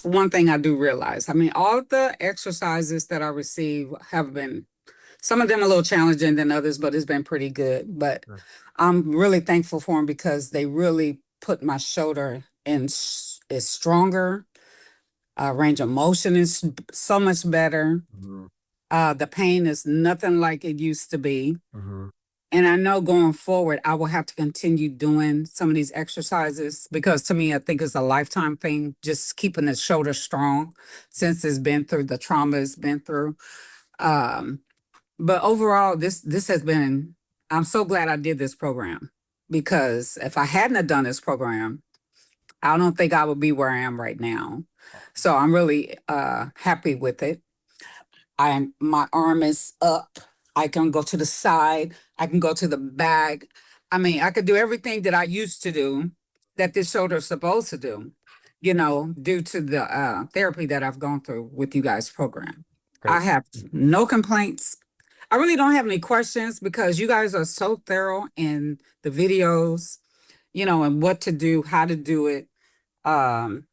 one thing I do realize. I mean, all the exercises that I receive have been, some of them a little challenging than others, but it's been pretty good. But Sure. I'm really thankful for them because they really put my shoulder in is stronger. Range of motion is so much better. Hmm. The pain is nothing like it used to be. Hmm. And I know going forward, I will have to continue doing some of these exercises because to me, I think it's a lifetime thing, just keeping the shoulder strong since it's been through the trauma it's been through. Um, but overall, this has been, I'm so glad I did this program because if I hadn't have done this program, I don't think I would be where I am right now. So I'm really happy with it. My arm is up. I can go to the side. I can go to the back. I mean, I could do everything that I used to do that this shoulder is supposed to do, due to the therapy that I've gone through with you guys program. I Great. have no complaints. I really don't have any questions because you guys are so thorough in the videos, and what to do, how to do it. Um,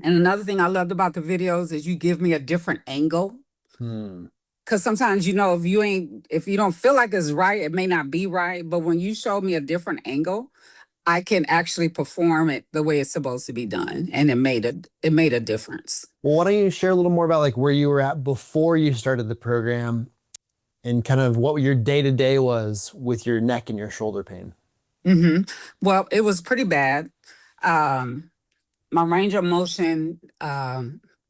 and another thing I loved about the videos is you give me a different angle. Hmm. Cause sometimes, if you don't feel like it's right, it may not be right. But when you show me a different angle, I can actually perform it the way it's supposed to be done. And it made a difference. Well, why don't you share a little more about like where you were at before you started the program and kind of what your day to day was with your neck and your shoulder pain? hmm Well, it was pretty bad. Um, my range of motion,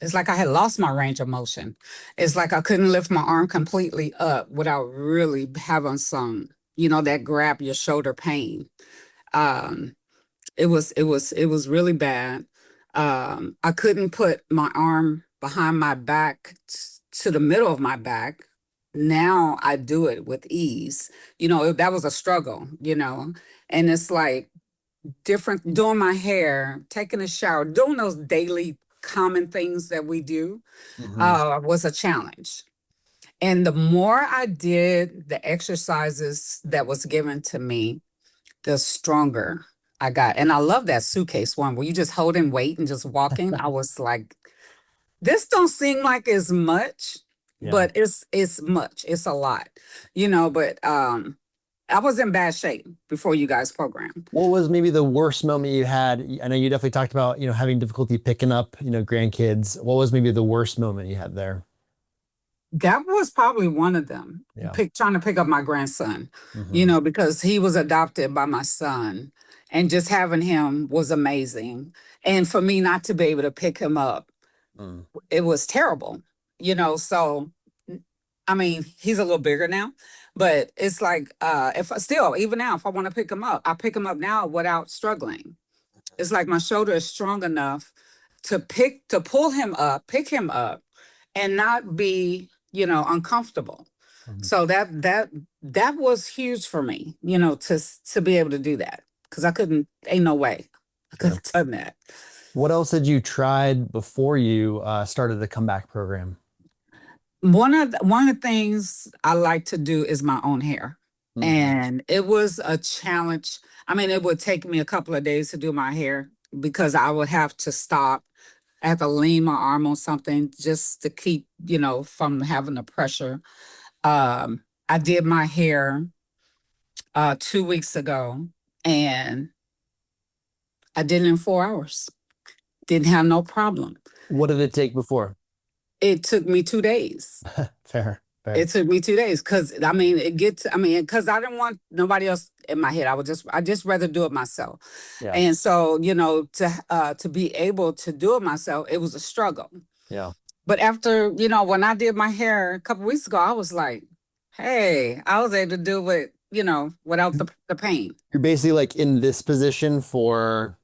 it's like I had lost my range of motion. It's like I couldn't lift my arm completely up without really having some, that grab your shoulder pain. Um, it was really bad. I couldn't put my arm behind my back to the middle of my back. Now I do it with ease. That was a struggle, and it's like different doing my hair, taking a shower, doing those daily common things that we do Hmm. was a challenge. And the more I did the exercises that was given to me, the stronger I got. And I love that suitcase one where you just holding weight and just walking. I was like, this don't seem like as much, Yeah. but it's much. It's a lot, but I was in bad shape before you guys programmed. What was maybe the worst moment you had? I know you definitely talked about, having difficulty picking up, grandkids. What was maybe the worst moment you had there? That was probably one of them. Yeah. Trying to pick up my grandson, Hmm. because he was adopted by my son, and just having him was amazing. And for me not to be able to pick him up, Mm. it was terrible. So I mean, he's a little bigger now, but it's like if I still even now if I want to pick him up, I pick him up now without struggling. It's like my shoulder is strong enough to pull him up, pick him up, and not be, uncomfortable. Mhm. So that was huge for me, to be able to do that because I couldn't. Ain't no way I could Sure. have done that. What else had you tried before you started the comeback program? One of the things I like to do is my own hair. Hmm. And it was a challenge. I mean, it would take me a couple of days to do my hair because I would have to stop. I have to lean my arm on something just to keep, from having the pressure. I did my hair 2 weeks ago and I did it in 4 hours. Didn't have no problem. What did it take before? It took me 2 days. Fair, It fair. took me 2 days because because I didn't want nobody else in my head. I just rather do it myself. Yeah, And so, to be able to do it myself, it was a struggle. yeah. But after, when I did my hair a couple weeks ago, I was like, hey, I was able to do it, without the pain. You're basically like in this position for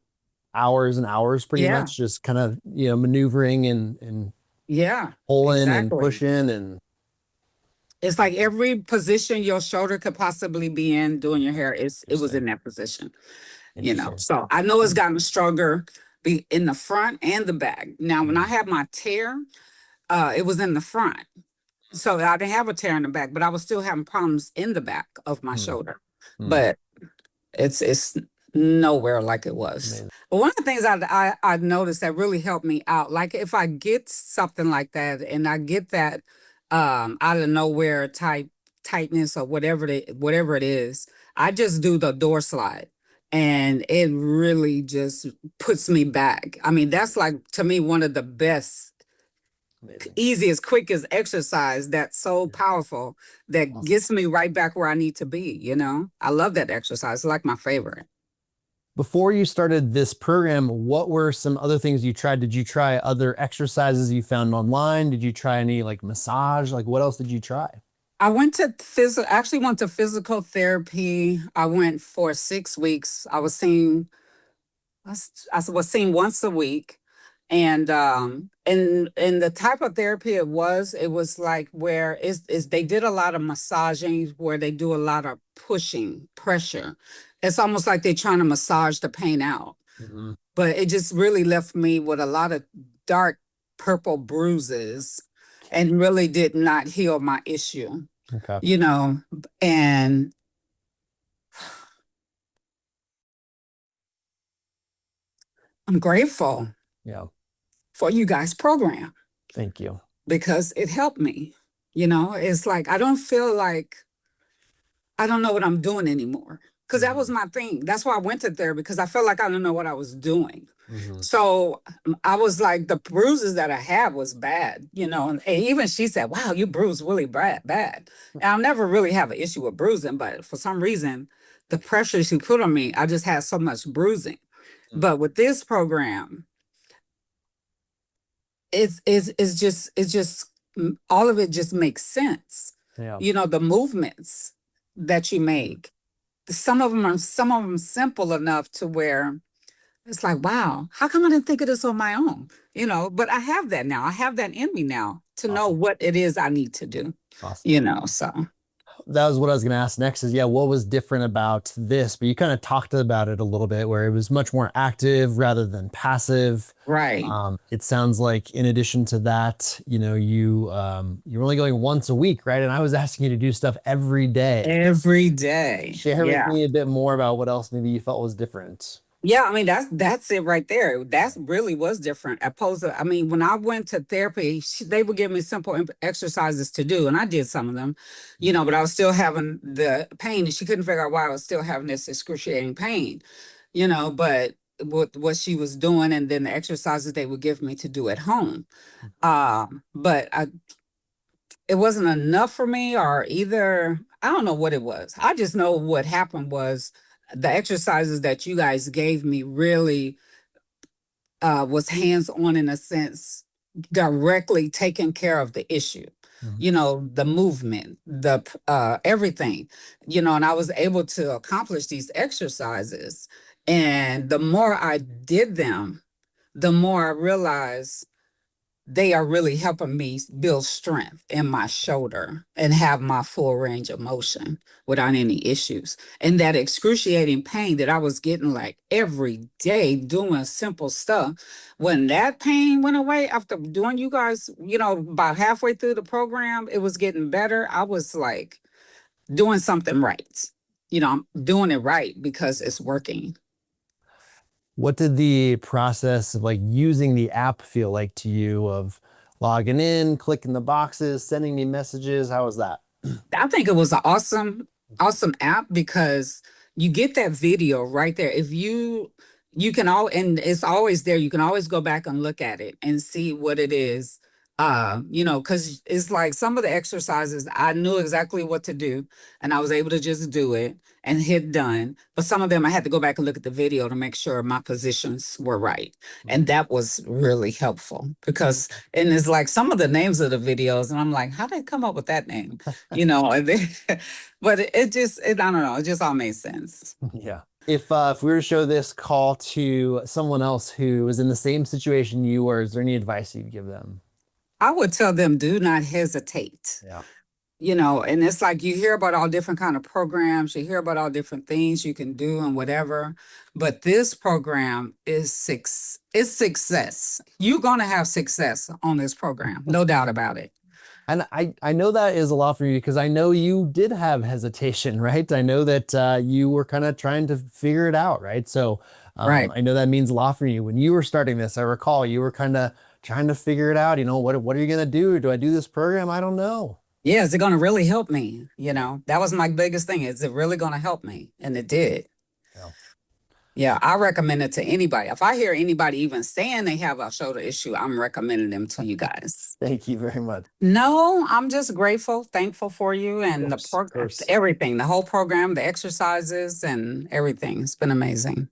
hours and hours, pretty Yeah. much, just kind of, maneuvering and Yeah, pulling and exactly. pushing and It's like every position your shoulder could possibly be in doing your hair, it was interesting. in that position. Interesting. So I know it's gotten stronger be in the front and the back. Now, when I Mm. had my tear, it was in the front. So I didn't have a tear in the back, but I was still having problems in the back of my Mm. shoulder. Mm. But it's nowhere like it was. Amazing. But one of the things I noticed that really helped me out, like if I get something like that and I get that out of nowhere type tightness or whatever it is, I just do the door slide. And it really just puts me back. I mean, that's like to me one of the best, Amazing. easiest, quickest exercise that's so powerful that Awesome. gets me right back where I need to be, you know? I love that exercise. It's like my favorite. Before you started this program, what were some other things you tried? Did you try other exercises you found online? Did you try any like massage? Like what else did you try? I went to actually went to physical therapy. I went for 6 weeks. I was seen once a week. And the type of therapy it was like where is they did a lot of massaging where they do a lot of pushing, pressure. It's almost like they're trying to massage the pain out. Mhm. But it just really left me with a lot of dark purple bruises and really did not heal my issue, Okay. you know. And I'm grateful Yeah. for you guys' program Thank you. because it helped me. You know, it's like I don't feel like I don't know what I'm doing anymore. Because that was Mhm. my thing. That's why I went to therapy because I felt like I didn't know what I was doing. Mhm. So I was like, the bruises that I had was bad, you know. And even she said, "Wow, you bruised really bad." And I'll never really have an issue with bruising, but for some reason, the pressure she put on me, I just had so much bruising. But with this program, it's just all of it just makes sense. Yeah. You know, the movements that you make, some of them simple enough to where it's like, wow, how come I didn't think of this on my own? You know, but I have that now. I have that in me now to know Awesome. what it is I need to do, Awesome. you know. So That was what I was going to ask next is, yeah, what was different about this? But you kind of talked about it a little bit where it was much more active rather than passive. right. It sounds like in addition to that, you're only going once a week, right? And I was asking you to do stuff every day. Every day. Share with Yeah. me a bit more about what else maybe you felt was different. Yeah, I mean that's it right there. That's really was different. Opposed to, I mean, when I went to therapy, they would give me simple exercises to do, and I did some of them, you know. But I was still having the pain, and she couldn't figure out why I was still having this excruciating pain, you know. But what she was doing, and then the exercises they would give me to do at home. But it wasn't enough for me, or either I don't know what it was. I just know what happened was the exercises that you guys gave me really was hands on in a sense, directly taking care of the issue. Mhm. You know, the movement, the everything, you know, and I was able to accomplish these exercises. And the more I did them, the more I realized they are really helping me build strength in my shoulder and have my full range of motion without any issues. And that excruciating pain that I was getting like every day doing simple stuff, when that pain went away after doing you guys, you know, about halfway through the program, it was getting better. I was like doing something right. You know, I'm doing it right because it's working. What did the process of like using the app feel like to you of logging in, clicking the boxes, sending me messages? How was that? I think it was an awesome app because you get that video right there. If you can all and it's always there. You can always go back and look at it and see what it is. You know, because it's like some of the exercises I knew exactly what to do and I was able to just do it and hit done. But some of them I had to go back and look at the video to make sure my positions were right. And that was really helpful because and it's like some of the names of the videos, and I'm like, how did they come up with that name? You know, and then, but I don't know, it just all made sense. Yeah. If we were to show this call to someone else who was in the same situation you were, is there any advice you'd give them? I would tell them, do not hesitate. Yeah. You know, and it's like you hear about all different kind of programs, you hear about all different things you can do and whatever, but this program is success. You're going to have success on this program, no doubt about it. And I know that is a lot for you because I know you did have hesitation, right? I know that you were kind of trying to figure it out, right? So Right. I know that means a lot for you. When you were starting this, I recall you were kind of trying to figure it out. You know, what are you gonna do? Do I do this program? I don't know. Yeah, is it going to really help me? That was my biggest thing. Is it really going to help me? And it did. Yeah. Yeah, I recommend it to anybody. If I hear anybody even saying they have a shoulder issue, I'm recommending them to you guys. Thank you very much. No, I'm just grateful, thankful for you and the Of program, course. everything, the whole program, the exercises and everything. It's been amazing.